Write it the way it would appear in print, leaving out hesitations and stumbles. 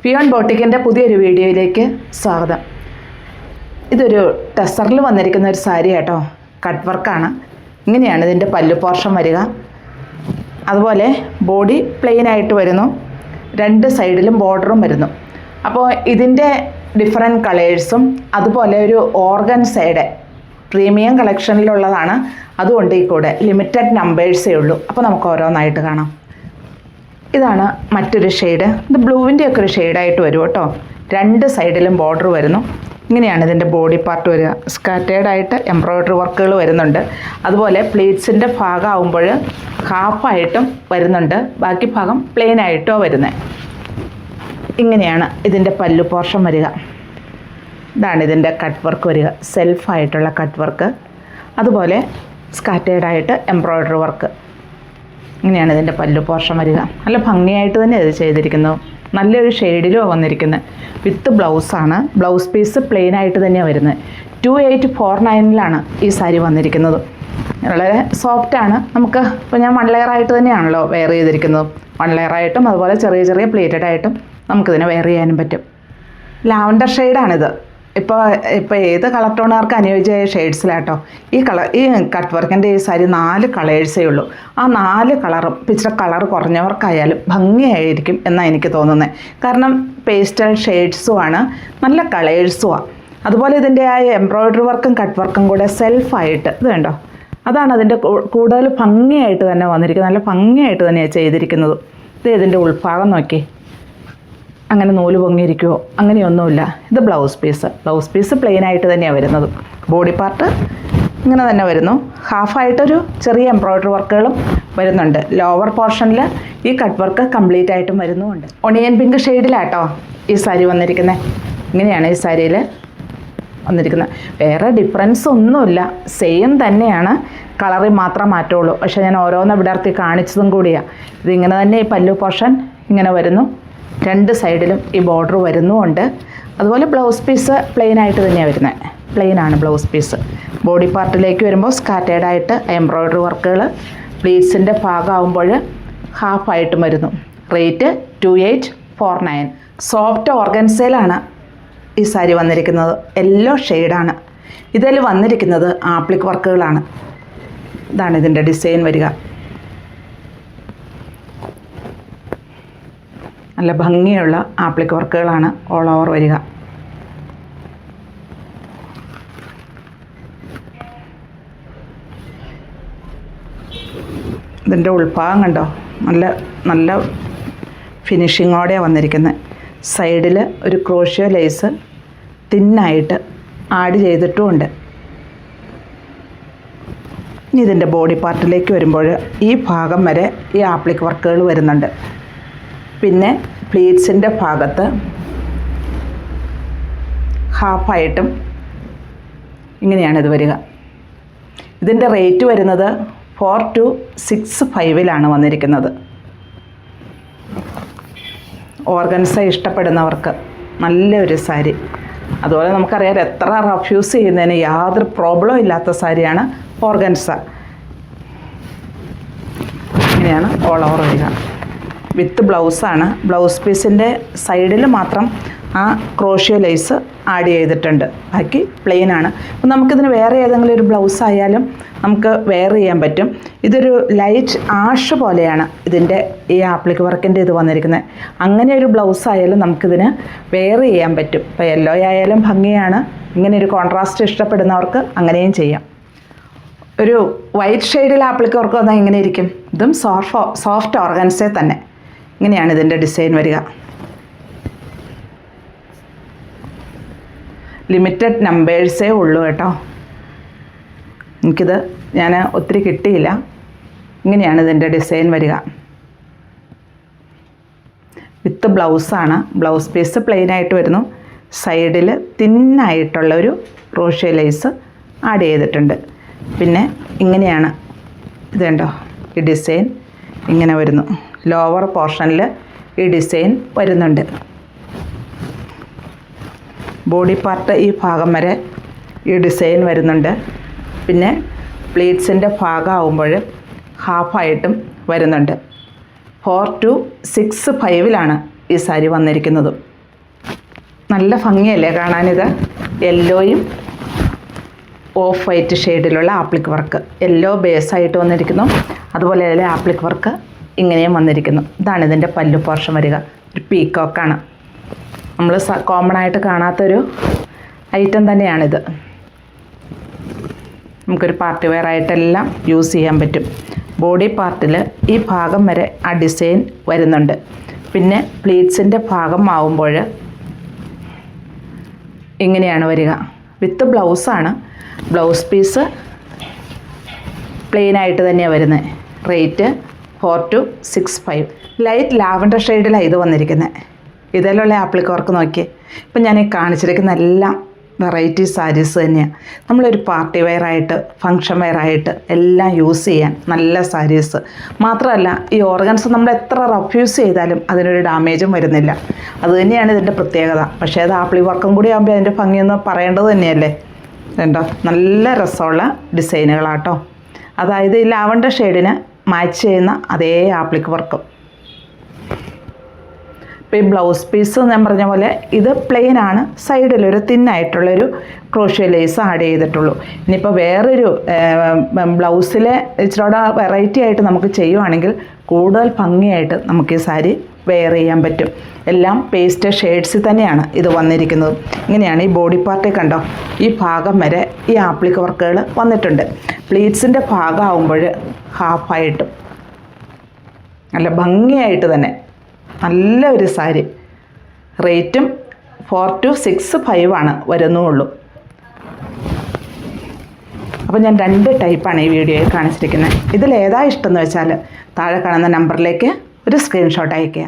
ഫിയോൺ ബോട്ടിക്കിൻ്റെ പുതിയൊരു വീഡിയോയിലേക്ക് സ്വാഗതം. ഇതൊരു ടെസറിൽ വന്നിരിക്കുന്ന ഒരു സാരി കേട്ടോ, കട്ട് വർക്കാണ്. ഇങ്ങനെയാണ് ഇതിൻ്റെ പല്ലു പോർഷൻ വരിക. അതുപോലെ ബോഡി പ്ലെയിൻ ആയിട്ട് വരുന്നു, രണ്ട് സൈഡിലും ബോർഡറും വരുന്നു. അപ്പോൾ ഇതിൻ്റെ ഡിഫറെൻറ്റ് കളേഴ്സും അതുപോലെ ഒരു ഓർഗൻസയുടെ പ്രീമിയം കളക്ഷനിലുള്ളതാണ്. അതുകൊണ്ട് ഈ കൂടെ ലിമിറ്റഡ് നമ്പേഴ്സേ ഉള്ളൂ. അപ്പോൾ നമുക്ക് ഓരോന്നായിട്ട് കാണാം. ഇതാണ് മറ്റൊരു ഷെയ്ഡ്. ഇത് ബ്ലൂവിൻ്റെ ഒക്കെ ഒരു ഷെയ്ഡായിട്ട് വരും കേട്ടോ. രണ്ട് സൈഡിലും ബോർഡർ വരുന്നു. ഇങ്ങനെയാണ് ഇതിൻ്റെ ബോഡി പാർട്ട് വരിക. സ്കാറ്റേർഡായിട്ട് എംബ്രോയ്ഡറി വർക്കുകൾ വരുന്നുണ്ട്. അതുപോലെ പ്ലീറ്റ്സിൻ്റെ ഭാഗമാകുമ്പോൾ ഹാഫായിട്ടും വരുന്നുണ്ട്, ബാക്കി ഭാഗം പ്ലെയിൻ ആയിട്ടോ വരുന്നത്. ഇങ്ങനെയാണ് ഇതിൻ്റെ പല്ലു പോർഷൻ വരിക. ഇതാണ് ഇതിൻ്റെ കട്ട് വർക്ക് വരിക, സെൽഫായിട്ടുള്ള കട്ട് വർക്ക്. അതുപോലെ സ്കാറ്റേർഡായിട്ട് എംബ്രോയ്ഡറി വർക്ക്. ഇങ്ങനെയാണ് ഇതിൻ്റെ പല്ലു പോർഷൻ വരിക. നല്ല ഭംഗിയായിട്ട് തന്നെ ഇത് ചെയ്തിരിക്കുന്നു. നല്ലൊരു ഷെയ്ഡിലും വന്നിരിക്കുന്നത്. വിത്ത് ബ്ലൗസാണ്. ബ്ലൗസ് പീസ് പ്ലെയിൻ ആയിട്ട് തന്നെയാണ് വരുന്നത്. 2849 ഈ സാരി വന്നിരിക്കുന്നത്. വളരെ സോഫ്റ്റാണ്. നമുക്ക് ഇപ്പോൾ ഞാൻ 1 ലെയർ ആയിട്ട് തന്നെയാണല്ലോ വെയർ ചെയ്തിരിക്കുന്നത്. 1 ലെയർ ആയിട്ടും അതുപോലെ ചെറിയ ചെറിയ പ്ലേറ്റഡ് ആയിട്ടും നമുക്കിതിനെ വെയർ ചെയ്യാനും പറ്റും. ലാവൻഡർ ഷെയ്ഡാണിത്. ഇപ്പോൾ ഏത് കളർ ടോണുകാർക്ക് അനുയോജ്യമായ ഷെയ്ഡ്സിലാട്ടോ. ഈ കട്ട് വർക്കിൻ്റെ ഈ സാരി 4 കളേഴ്സേ ഉള്ളൂ. ആ 4 കളറും ഇച്ചിരി കളർ കുറഞ്ഞവർക്കായാലും ഭംഗിയായിരിക്കും എന്നാണ് എനിക്ക് തോന്നുന്നത്. കാരണം പേസ്റ്റൽ ഷെയ്ഡ്സുമാണ്, നല്ല കളേഴ്സുമാണ്. അതുപോലെ ഇതിൻ്റെ ആ എംബ്രോയ്ഡറി വർക്കും കട്ട് വർക്കും കൂടെ സെൽഫായിട്ട് ഇത് കണ്ടോ, അതാണ് അതിൻ്റെ കൂടുതൽ ഭംഗിയായിട്ട് തന്നെ വന്നിരിക്കുന്നത്. നല്ല ഭംഗിയായിട്ട് തന്നെയാണ് ചെയ്തിരിക്കുന്നത്. ഇത് ഇതിൻ്റെ ഉൾഭാഗം നോക്കി, അങ്ങനെ നൂല് പൊങ്ങിയിരിക്കുമോ അങ്ങനെയൊന്നുമില്ല. ഇത് ബ്ലൗസ് പീസ് പ്ലെയിൻ ആയിട്ട് തന്നെയാണ് വരുന്നത്. ബോഡി പാർട്ട് ഇങ്ങനെ തന്നെ വരുന്നു. ഹാഫായിട്ടൊരു ചെറിയ എംബ്രോയ്ഡറി വർക്കുകളും വരുന്നുണ്ട്. ലോവർ പോർഷനിൽ ഈ കട്ട് വർക്ക് കംപ്ലീറ്റ് ആയിട്ടും വരുന്നുമുണ്ട്. ഒണിയൻ പിങ്ക് ഷെയ്ഡിലാട്ടോ ഈ സാരി വന്നിരിക്കുന്നത്. ഇങ്ങനെയാണ് ഈ സാരിയിൽ വന്നിരിക്കുന്നത്. വേറെ ഡിഫറൻസ് ഒന്നുമില്ല, സെയിം തന്നെയാണ്. കളറിൽ മാത്രം മാറ്റമുള്ളൂ. പക്ഷേ ഞാൻ ഓരോന്ന് വിടർത്തി കാണിച്ചതും കൂടിയാണ്. ഇതിങ്ങനെ തന്നെ ഈ പല്ലു പോർഷൻ ഇങ്ങനെ വരുന്നു. രണ്ട് സൈഡിലും ഈ ബോർഡർ വരുന്നുമുണ്ട്. അതുപോലെ ബ്ലൗസ് പീസ് പ്ലെയിൻ ആയിട്ട് തന്നെയാണ് വരുന്നത്. പ്ലെയിനാണ് ബ്ലൗസ് പീസ്. ബോഡി പാർട്ടിലേക്ക് വരുമ്പോൾ സ്കാറ്റേർഡായിട്ട് എംബ്രോയ്ഡറി വർക്കുകൾ പ്ലീറ്റ്സിൻ്റെ ഭാഗമാകുമ്പോൾ ഹാഫായിട്ടും വരുന്നു. റേറ്റ് 2849. സോഫ്റ്റ് ഓർഗൻസയിലാണ് ഈ സാരി വന്നിരിക്കുന്നത്. യെല്ലോ ഷെയ്ഡാണ്. ഇതിൽ വന്നിരിക്കുന്നത് ആപ്ലിക് വർക്കുകളാണ്. ഇതാണ് ഇതിൻ്റെ ഡിസൈൻ വരിക. നല്ല ഭംഗിയുള്ള ആപ്ലിക് വർക്കുകളാണ് ഓൾ ഓവർ വരിക. ഇതിൻ്റെ ഉൾഭാഗം കണ്ടോ, നല്ല ഫിനിഷിങ്ങോടെയാണ് വന്നിരിക്കുന്നത്. സൈഡിൽ ഒരു ക്രോഷ്യോ ലേസ് തിന്നായിട്ട് ആഡ് ചെയ്തിട്ടുമുണ്ട്. ഇനി ഇതിൻ്റെ ബോഡി പാർട്ടിലേക്ക് വരുമ്പോൾ ഈ ഭാഗം വരെ ഈ ആപ്ലിക് വർക്കുകൾ വരുന്നുണ്ട്. പിന്നെ പ്ലീറ്റ്സിൻ്റെ ഭാഗത്ത് ഹാഫായിട്ടും ഇങ്ങനെയാണ് ഇത് വരിക. ഇതിൻ്റെ റേറ്റ് വരുന്നത് 4265 വന്നിരിക്കുന്നത്. ഓർഗൻസ ഇഷ്ടപ്പെടുന്നവർക്ക് നല്ലൊരു സാരി. അതുപോലെ നമുക്കറിയാം എത്ര റഫ്യൂസ് ചെയ്യുന്നതിന് യാതൊരു പ്രോബ്ലം ഇല്ലാത്ത സാരിയാണ് ഓർഗൻസ. ഇങ്ങനെയാണ് ഓൾ ഓവർ വരിക. വിത്ത് ബ്ലൗസാണ്. ബ്ലൗസ് പീസിൻ്റെ സൈഡിൽ മാത്രം ആ ക്രോഷ്യോ ലേസ് ആഡ് ചെയ്തിട്ടുണ്ട്, ബാക്കി പ്ലെയിൻ ആണ്. അപ്പോൾ നമുക്കിതിന് വേറെ ഏതെങ്കിലും ഒരു ബ്ലൗസ് ആയാലും നമുക്ക് വെയർ ചെയ്യാൻ പറ്റും. ഇതൊരു ലൈറ്റ് ആഷ് പോലെയാണ് ഇതിൻ്റെ ഈ ആപ്ലിക് വർക്കിൻ്റെ ഇത് വന്നിരിക്കുന്നത്. അങ്ങനെ ഒരു ബ്ലൗസ് ആയാലും നമുക്കിതിന് വെയർ ചെയ്യാൻ പറ്റും. ഇപ്പോൾ യെല്ലോ ആയാലും ഭംഗിയാണ്. ഇങ്ങനെ ഒരു കോൺട്രാസ്റ്റ് ഇഷ്ടപ്പെടുന്നവർക്ക് അങ്ങനെയും ചെയ്യാം. ഒരു വൈറ്റ് ഷെയ്ഡിൽ ആപ്ലിക് വർക്ക് വന്നാൽ ഇങ്ങനെ ഇരിക്കും. ഇതും സോഫ്റ്റ് ഓർഗൻസേ തന്നെ. ഇങ്ങനെയാണ് ഇതിൻ്റെ ഡിസൈൻ വരിക. ലിമിറ്റഡ് നമ്പേഴ്സേ ഉള്ളൂ കേട്ടോ. എനിക്കിത് ഞാൻ ഒത്തിരി കിട്ടിയില്ല. ഇങ്ങനെയാണ് ഇതിൻ്റെ ഡിസൈൻ വരിക. വിത്ത് ബ്ലൗസാണ്. ബ്ലൗസ് പീസ് പ്ലെയിൻ ആയിട്ട് വരുന്നു. സൈഡിൽ തിന്നായിട്ടുള്ളൊരു ക്രോഷ്യോ ലേസ് ആഡ് ചെയ്തിട്ടുണ്ട്. പിന്നെ ഇങ്ങനെയാണ് ഇത് കണ്ടോ, ഈ ഡിസൈൻ ഇങ്ങനെ വരുന്നു. ലോവർ പോർഷനിൽ ഈ ഡിസൈൻ വരുന്നുണ്ട്. ബോഡി പാർട്ട് ഈ ഭാഗം വരെ ഈ ഡിസൈൻ വരുന്നുണ്ട്. പിന്നെ പ്ലീറ്റ്സിൻ്റെ ഭാഗമാകുമ്പോൾ ഹാഫായിട്ടും വരുന്നുണ്ട്. 4265 ഈ സാരി വന്നിരിക്കുന്നതും. നല്ല ഭംഗിയല്ലേ കാണാനിത്? യെല്ലോയും ഓഫ് വൈറ്റ് ഷെയ്ഡിലുള്ള ആപ്ലിക് വർക്ക്, യെല്ലോ ബേസായിട്ട് വന്നിരിക്കുന്നു. അതുപോലെ തന്നെ ആപ്ലിക് വർക്ക് ഇങ്ങനെയും വന്നിരിക്കുന്നു. ഇതാണ് ഇതിൻ്റെ പല്ലു പോർഷൻ വരിക. ഒരു പീക്കോക്കാണ്. നമ്മൾ കോമൺ ആയിട്ട് കാണാത്തൊരു ഐറ്റം തന്നെയാണിത്. നമുക്കൊരു പാർട്ടി വെയർ ആയിട്ടെല്ലാം യൂസ് ചെയ്യാൻ പറ്റും. ബോഡി പാർട്ടിൽ ഈ ഭാഗം വരെ ആ ഡിസൈൻ വരുന്നുണ്ട്. പിന്നെ പ്ലീറ്റ്സിൻ്റെ ഭാഗം ആവുമ്പോൾ ഇങ്ങനെയാണ് വരിക. വിത്ത് ബ്ലൗസാണ്. ബ്ലൗസ് പീസ് പ്ലെയിനായിട്ട് തന്നെയാണ് വരുന്നത്. റേറ്റ് 4265. ലൈറ്റ് ലാവൻഡർ ഷെയ്ഡിലാണ് ഇത് വന്നിരിക്കുന്നത്. ഇതിലുള്ള ആപ്ലിക് വർക്ക് നോക്കിയേ. ഇപ്പം ഞാൻ ഈ കാണിച്ചിരിക്കുന്ന എല്ലാം വെറൈറ്റി സാരീസ് തന്നെയാണ്. നമ്മളൊരു പാർട്ടി വെയറായിട്ട് ഫങ്ഷൻ വെയറായിട്ട് എല്ലാം യൂസ് ചെയ്യാൻ നല്ല സാരീസ്. മാത്രമല്ല ഈ ഓർഗൻസ് നമ്മൾ എത്ര റഫ് യൂസ് ചെയ്താലും അതിനൊരു ഡാമേജും വരുന്നില്ല. അത് തന്നെയാണ് ഇതിൻ്റെ പ്രത്യേകത. പക്ഷേ അത് ആപ്ലിക് വർക്കും കൂടി ആകുമ്പോൾ അതിൻ്റെ ഭംഗിയൊന്ന് പറയേണ്ടത് തന്നെയല്ലേ. കണ്ടോ, നല്ല രസമുള്ള ഡിസൈനുകളാട്ടോ. അതായത് ഈ ലാവൻഡർ ഷെയ്ഡിന് മാച്ച് ചെയ്യുന്ന അതേ ആപ്ലിക് വർക്കും. ഇപ്പോൾ ഈ ബ്ലൗസ് പീസ് ഞാൻ പറഞ്ഞ പോലെ ഇത് പ്ലെയിൻ ആണ്. സൈഡിലൊരു തിന്നായിട്ടുള്ളൊരു ക്രോഷ്യോ ലേസ് ആഡ് ചെയ്തിട്ടുള്ളൂ. ഇനിയിപ്പോൾ വേറൊരു ബ്ലൗസിലെ ഇച്ചിരിയുടെ വെറൈറ്റി ആയിട്ട് നമുക്ക് ചെയ്യുവാണെങ്കിൽ കൂടുതൽ ഭംഗിയായിട്ട് നമുക്ക് ഈ സാരി വെയർ ചെയ്യാൻ പറ്റും. എല്ലാം പേസ്റ്റ് ഷെയ്ഡ്സിൽ തന്നെയാണ് ഇത് വന്നിരിക്കുന്നത്. ഇങ്ങനെയാണ് ഈ ബോഡി പാർട്ടിൽ കണ്ടോ, ഈ ഭാഗം വരെ ഈ ആപ്ലിക് വർക്കുകൾ വന്നിട്ടുണ്ട്. പ്ലീറ്റ്സിൻ്റെ ഭാഗമാകുമ്പോൾ ഹാഫായിട്ടും നല്ല ഭംഗിയായിട്ട് തന്നെ നല്ല ഒരു സാരി. റേറ്റും 4265 ആണ് വരുന്നുള്ളൂ. അപ്പോൾ ഞാൻ 2 ടൈപ്പാണ് ഈ വീഡിയോയിൽ കാണിച്ചിരിക്കുന്നത്. ഇതിലേതാ ഇഷ്ടമെന്ന് വെച്ചാൽ താഴെ കാണുന്ന നമ്പറിലേക്ക് ഒരു സ്ക്രീൻഷോട്ട് അയയ്ക്കുക.